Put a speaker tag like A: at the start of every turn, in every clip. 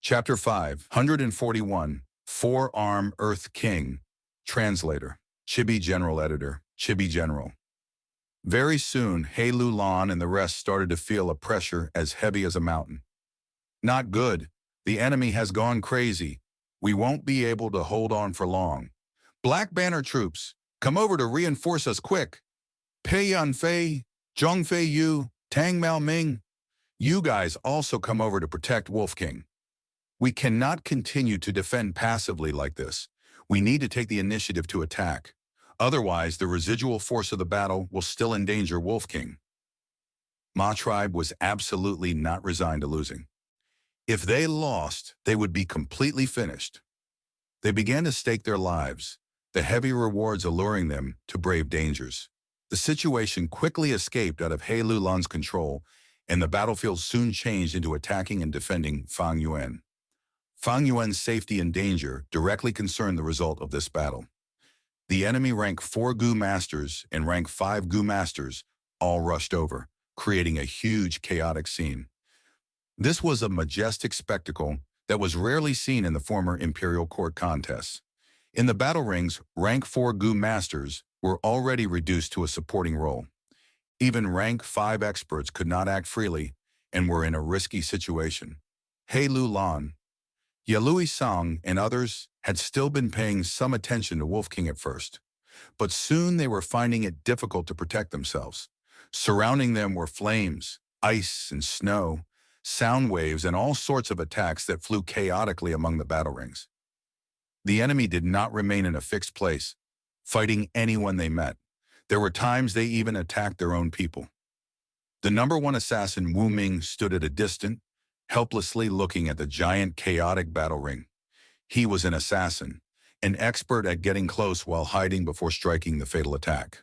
A: Chapter 541, Four-Arm Earth King. Translator. Chibi General Editor. Chibi General. Very soon, He Lulan and the rest started to feel a pressure as heavy as a mountain. Not good. The enemy has gone crazy. We won't be able to hold on for long. Black Banner troops, come over to reinforce us quick. Pei Yanfei, Zhongfei Yu, Tang Mao Ming. You guys also come over to protect Wolf King. We cannot continue to defend passively like this. We need to take the initiative to attack. Otherwise, the residual force of the battle will still endanger Wolf King. Ma Tribe was absolutely not resigned to losing. If they lost, they would be completely finished. They began to stake their lives, the heavy rewards alluring them to brave dangers. The situation quickly escaped out of He Lulan's control, and the battlefield soon changed into attacking and defending Fang Yuan. Fang Yuan's safety and danger directly concerned the result of this battle. The enemy rank 4 Gu Masters and rank 5 Gu Masters all rushed over, creating a huge chaotic scene. This was a majestic spectacle that was rarely seen in the former Imperial Court contests. In the battle rings, rank 4 Gu Masters were already reduced to a supporting role. Even rank 5 experts could not act freely and were in a risky situation. He Lulan, Yalui Song, and others had still been paying some attention to Wolf King at first, but soon they were finding it difficult to protect themselves. Surrounding them were flames, ice and snow, sound waves, and all sorts of attacks that flew chaotically among the battle rings. The enemy did not remain in a fixed place, fighting anyone they met. There were times they even attacked their own people. The #1 assassin Wu Ming stood at a distance, helplessly looking at the giant chaotic battle ring. He was an assassin, an expert at getting close while hiding before striking the fatal attack.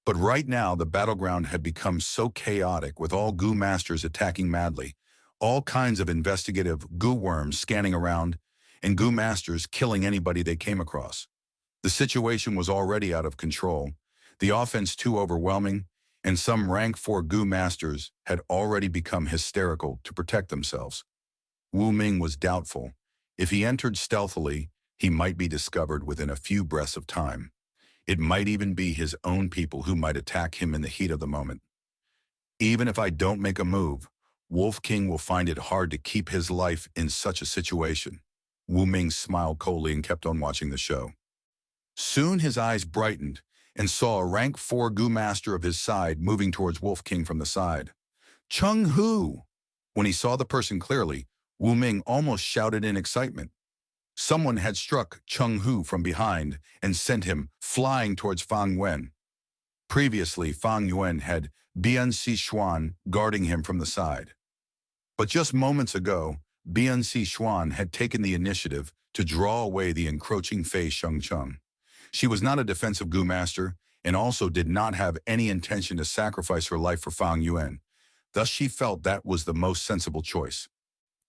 A: But right now, the battleground had become so chaotic, with all Gu Masters attacking madly, all kinds of investigative Gu worms scanning around, and Gu Masters killing anybody they came across. The situation was already out of control, the offense too overwhelming, and some rank 4 Gu Masters had already become hysterical to protect themselves. Wu Ming was doubtful. If he entered stealthily, he might be discovered within a few breaths of time. It might even be his own people who might attack him in the heat of the moment. Even if I don't make a move, Wolf King will find it hard to keep his life in such a situation. Wu Ming smiled coldly and kept on watching the show. Soon his eyes brightened and saw a rank 4 Gu Master of his side moving towards Wolf King from the side. Chung Hu! When he saw the person clearly, Wu Ming almost shouted in excitement. Someone had struck Chung Hu from behind and sent him flying towards Fang Yuan. Previously, Fang Yuan had Bian Xuan guarding him from the side. But just moments ago, Bian Xuan had taken the initiative to draw away the encroaching Fei Shengcheng. She was not a defensive Gu Master and also did not have any intention to sacrifice her life for Fang Yuan. Thus she felt that was the most sensible choice.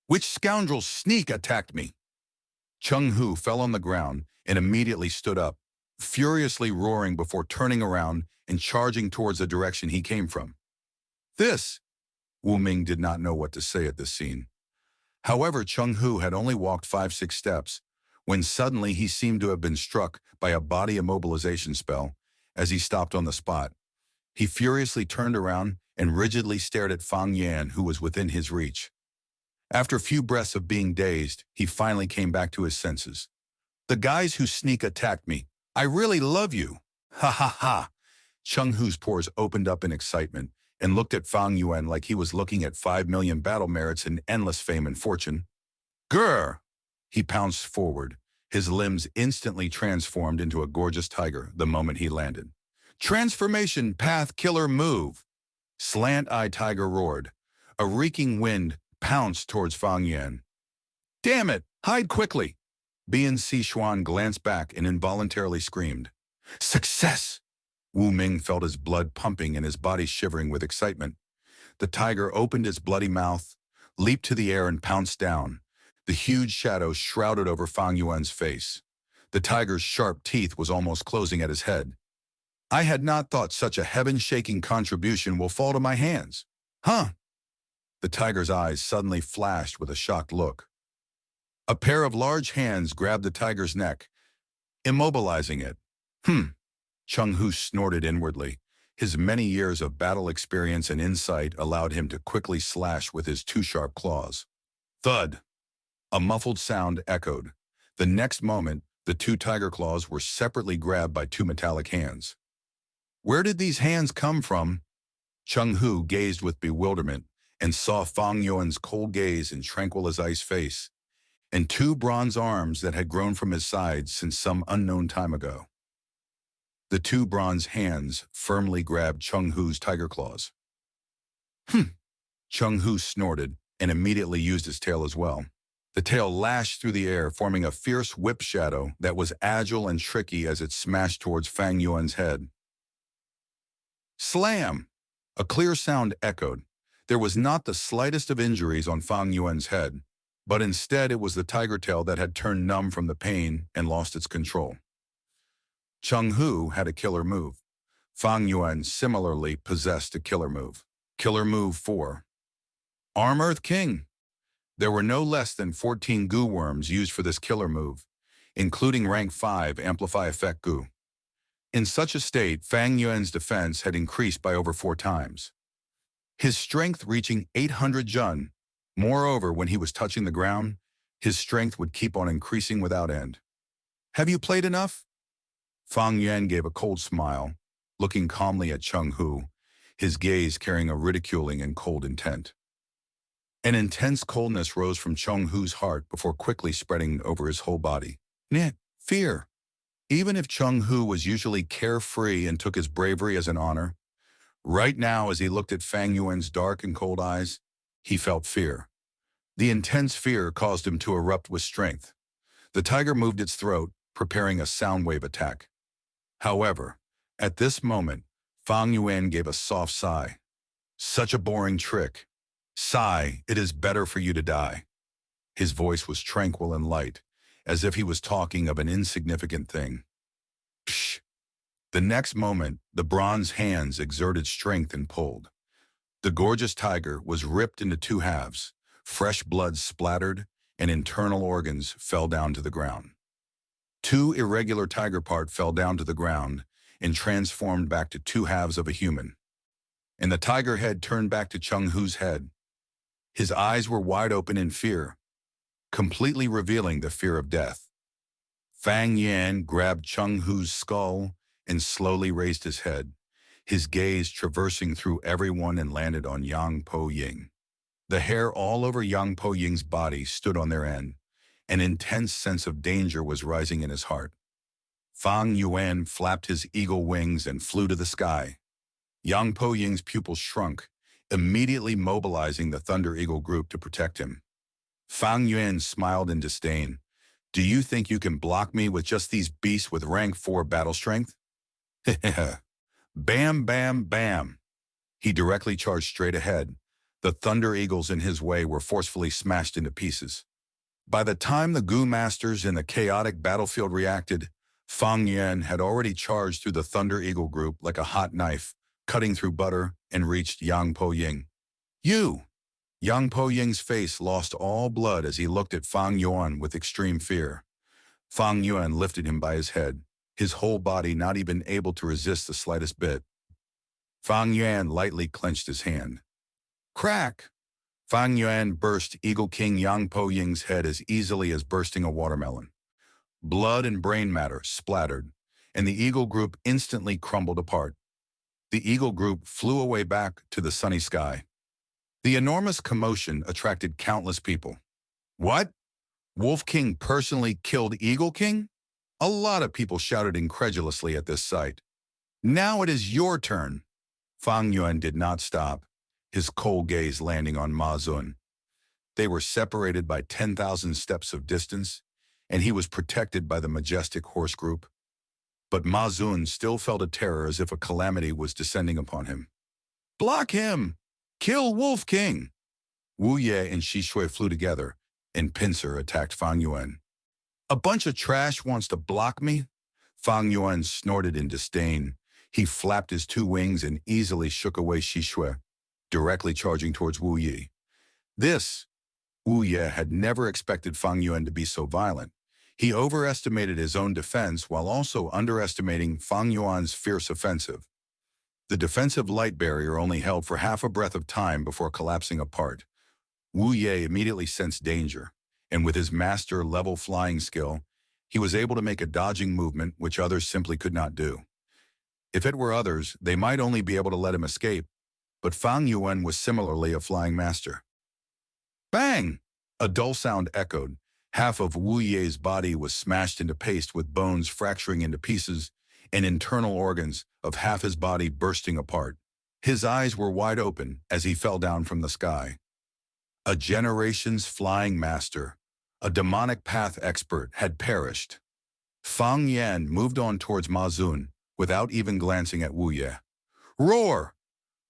A: Which scoundrel sneak attacked me? Chung Hu fell on the ground and immediately stood up, furiously roaring before turning around and charging towards the direction he came from. This! Wu Ming did not know what to say at this scene. However, Chung Hu had only walked 5-6 steps when suddenly he seemed to have been struck by a body immobilization spell as he stopped on the spot. He furiously turned around and rigidly stared at Fang Yan, who was within his reach. After a few breaths of being dazed, he finally came back to his senses. The guys who sneak attacked me. I really love you. Ha ha ha. Chung Hu's pores opened up in excitement and looked at Fang Yuan like he was looking at 5 million battle merits and endless fame and fortune. Grr! He pounced forward, his limbs instantly transformed into a gorgeous tiger the moment he landed. Transformation path killer move! Slant-eyed tiger roared. A reeking wind pounced towards Fang Yan. Damn it! Hide quickly! Bian Xuan glanced back and involuntarily screamed. Success! Wu Ming felt his blood pumping and his body shivering with excitement. The tiger opened its bloody mouth, leaped to the air and pounced down. The huge shadow shrouded over Fang Yuan's face. The tiger's sharp teeth was almost closing at his head. I had not thought such a heaven-shaking contribution will fall to my hands. Huh? The tiger's eyes suddenly flashed with a shocked look. A pair of large hands grabbed the tiger's neck, immobilizing it. Chung Hu snorted inwardly. His many years of battle experience and insight allowed him to quickly slash with his two sharp claws. Thud! A muffled sound echoed. The next moment, the two tiger claws were separately grabbed by two metallic hands. Where did these hands come from? Chung Hu gazed with bewilderment and saw Fang Yuan's cold gaze and tranquil as ice face, and two bronze arms that had grown from his sides since some unknown time ago. The two bronze hands firmly grabbed Chung Hu's tiger claws. Chung Hu snorted and immediately used his tail as well. The tail lashed through the air, forming a fierce whip shadow that was agile and tricky as it smashed towards Fang Yuan's head. Slam! A clear sound echoed. There was not the slightest of injuries on Fang Yuan's head, but instead it was the tiger tail that had turned numb from the pain and lost its control. Chung Hu had a killer move. Fang Yuan similarly possessed a killer move. Killer move 4. Arm Earth King. There were no less than 14 goo worms used for this killer move, including rank 5 Amplify Effect goo. In such a state, Fang Yuan's defense had increased by over 4 times, his strength reaching 800 jun. Moreover, when he was touching the ground, his strength would keep on increasing without end. Have you played enough? Fang Yuan gave a cold smile, looking calmly at Chung Hu, his gaze carrying a ridiculing and cold intent. An intense coldness rose from Chung Hu's heart before quickly spreading over his whole body. Fear. Even if Chung Hu was usually carefree and took his bravery as an honor, right now as he looked at Fang Yuan's dark and cold eyes, he felt fear. The intense fear caused him to erupt with strength. The tiger moved its throat, preparing a sound wave attack. However, at this moment, Fang Yuan gave a soft sigh. Such a boring trick. Sigh, it is better for you to die. His voice was tranquil and light, as if he was talking of an insignificant thing. Psh! The next moment, the bronze hands exerted strength and pulled. The gorgeous tiger was ripped into 2 halves, fresh blood splattered, and internal organs fell down to the ground. 2 irregular tiger parts fell down to the ground and transformed back to 2 halves of a human. And the tiger head turned back to Chung Hu's head. His eyes were wide open in fear, completely revealing the fear of death. Fang Yuan grabbed Chung Hu's skull and slowly raised his head, his gaze traversing through everyone and landed on Yang Po Ying. The hair all over Yang Po Ying's body stood on their end. An intense sense of danger was rising in his heart. Fang Yuan flapped his eagle wings and flew to the sky. Yang Po Ying's pupils shrunk, immediately mobilizing the Thunder Eagle group to protect him. Fang Yuan smiled in disdain. Do you think you can block me with just these beasts with rank 4 battle strength? Bam, bam, bam. He directly charged straight ahead. The Thunder Eagles in his way were forcefully smashed into pieces. By the time the Goo Masters in the chaotic battlefield reacted, Fang Yuan had already charged through the Thunder Eagle group like a hot knife, cutting through butter, and reached Yang Po Ying. You! Yang Po Ying's face lost all blood as he looked at Fang Yuan with extreme fear. Fang Yuan lifted him by his head, his whole body not even able to resist the slightest bit. Fang Yuan lightly clenched his hand. Crack! Fang Yuan burst Eagle King Yang Po Ying's head as easily as bursting a watermelon. Blood and brain matter splattered, and the Eagle group instantly crumbled apart. The Eagle group flew away back to the sunny sky. The enormous commotion attracted countless people. What? Wolf King personally killed Eagle King? A lot of people shouted incredulously at this sight. Now it is your turn. Fang Yuan did not stop, his cold gaze landing on Ma Zun. They were separated by 10,000 steps of distance, and he was protected by the majestic horse group. But Ma Zun still felt a terror as if a calamity was descending upon him. Block him! Kill Wolf King! Wu Ye and Shi Shui flew together, and Pincer attacked Fang Yuan. A bunch of trash wants to block me? Fang Yuan snorted in disdain. He flapped his 2 wings and easily shook away Shi Shui, directly charging towards Wu Yi. This Wu Ye had never expected Fang Yuan to be so violent. He overestimated his own defense while also underestimating Fang Yuan's fierce offensive. The defensive light barrier only held for half a breath of time before collapsing apart. Wu Ye immediately sensed danger, and with his master-level flying skill, he was able to make a dodging movement which others simply could not do. If it were others, they might only be able to let him escape, but Fang Yuan was similarly a flying master. Bang! A dull sound echoed. Half of Wu Ye's body was smashed into paste with bones fracturing into pieces and internal organs of half his body bursting apart. His eyes were wide open as he fell down from the sky. A generation's flying master, a demonic path expert, had perished. Fang Yan moved on towards Ma Zun without even glancing at Wu Ye. Roar!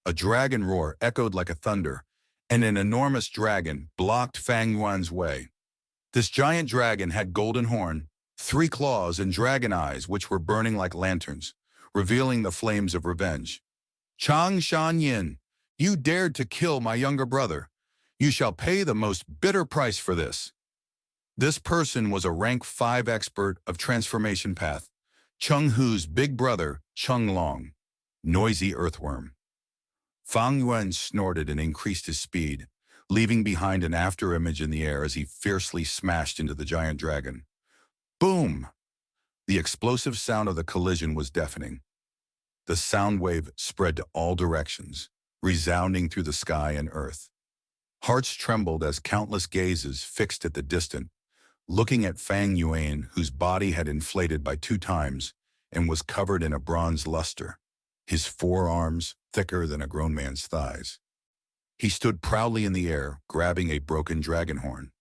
A: A dragon roar echoed like a thunder, and an enormous dragon blocked Fang Yuan's way. This giant dragon had golden horn, 3 claws, and dragon eyes which were burning like lanterns, revealing the flames of revenge. Chang Shan Yin, you dared to kill my younger brother. You shall pay the most bitter price for this. This person was a rank 5 expert of transformation path, Cheng Hu's big brother, Cheng Long, noisy earthworm. Fang Yuan snorted and increased his speed, leaving behind an afterimage in the air as he fiercely smashed into the giant dragon. Boom! The explosive sound of the collision was deafening. The sound wave spread to all directions, resounding through the sky and earth. Hearts trembled as countless gazes fixed at the distant, looking at Fang Yuan, whose body had inflated by 2 times and was covered in a bronze luster, his forearms thicker than a grown man's thighs. He stood proudly in the air, grabbing a broken dragon horn,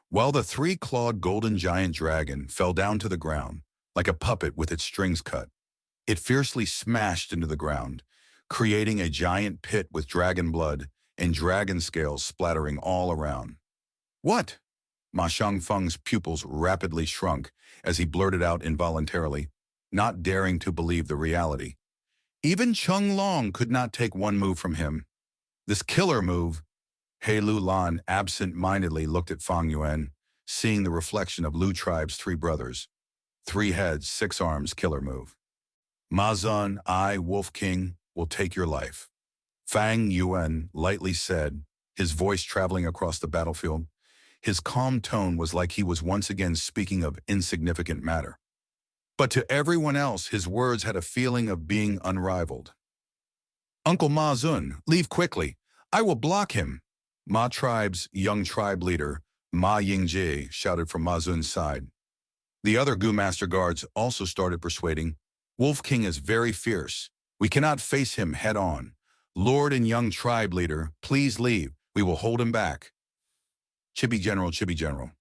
A: while the 3-clawed golden giant dragon fell down to the ground like a puppet with its strings cut. It fiercely smashed into the ground, creating a giant pit with dragon blood and dragon scales splattering all around. What? Ma Shangfeng's pupils rapidly shrunk as he blurted out involuntarily, not daring to believe the reality. Even Cheng Long could not take one move from him. This killer move. He Lu Lan absent-mindedly looked at Fang Yuan, seeing the reflection of Lu tribe's 3 brothers. 3 heads, 6 arms killer move. Ma Zun, I, Wolf King, will take your life. Fang Yuan lightly said, his voice traveling across the battlefield. His calm tone was like he was once again speaking of insignificant matter. But to everyone else, his words had a feeling of being unrivaled. Uncle Ma Zun, leave quickly. I will block him. Ma tribe's young tribe leader, Ma Yingjie, shouted from Ma Zun's side. The other Gu Master guards also started persuading. Wolf King is very fierce. We cannot face him head on. Lord and young tribe leader, please leave. We will hold him back. Chibi General, Chibi General.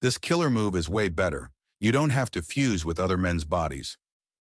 A: This killer move is way better. You don't have to fuse with other men's bodies.